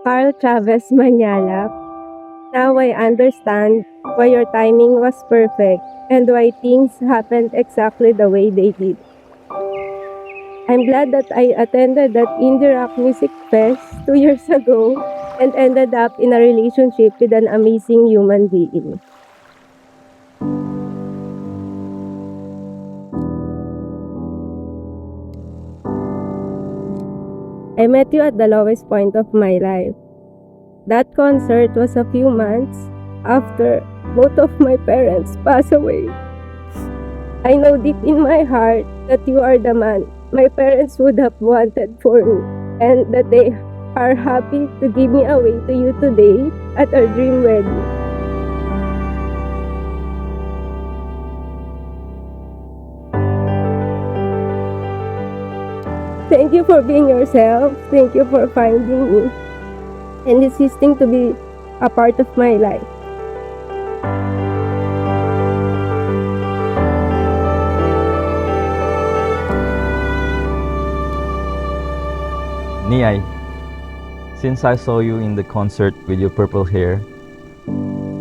Carl Chavez Manyala, now I understand why your timing was perfect and why things happened exactly the way they did. I'm glad that I attended that indie rock music fest 2 years ago and ended up in a relationship with an amazing human being. I met you at the lowest point of my life. That concert was a few months after both of my parents passed away. I know deep in my heart that you are the man my parents would have wanted for me, and that they are happy to give me away to you today at our dream wedding. Thank you for being yourself. Thank you for finding me and insisting to be a part of my life. Niai, since I saw you in the concert with your purple hair,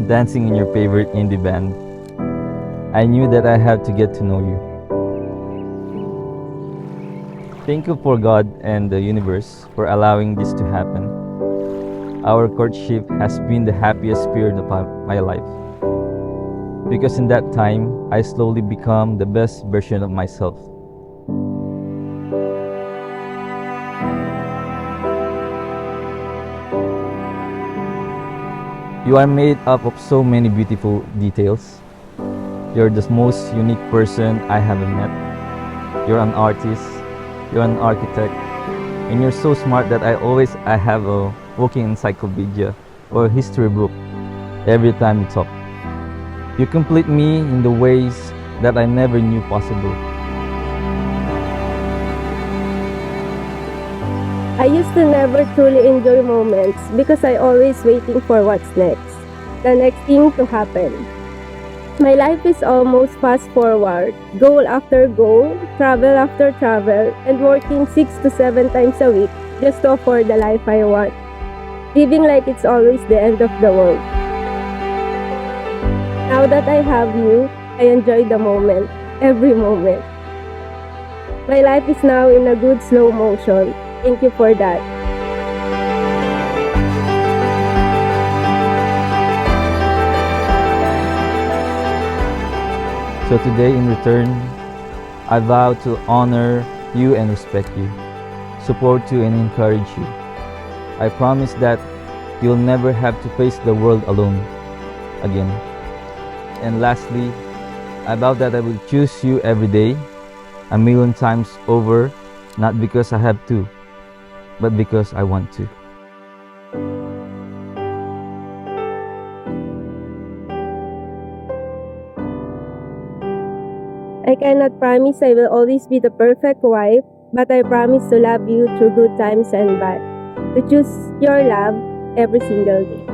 dancing in your favorite indie band, I knew that I had to get to know you. Thank you for God and the universe for allowing this to happen. Our courtship has been the happiest period of my life. Because in that time, I slowly become the best version of myself. You are made up of so many beautiful details. You're the most unique person I have met. You're an artist, you're an architect, and you're so smart that I have a walking encyclopedia or a history book every time you talk. You complete me in the ways that I never knew possible. I used to never truly enjoy moments because I always waiting for what's next, the next thing to happen. My life is almost fast forward, goal after goal, travel after travel, and working 6 to 7 times a week just to afford the life I want. Living like it's always the end of the world. Now that I have you, I enjoy the moment, every moment. My life is now in a good slow motion. Thank you for that. So today, in return, I vow to honor you and respect you, support you and encourage you. I promise that you'll never have to face the world alone again. And lastly, I vow that I will choose you every day, a million times over, not because I have to, but because I want to. I cannot promise I will always be the perfect wife, but I promise to love you through good times and bad, to choose your love every single day.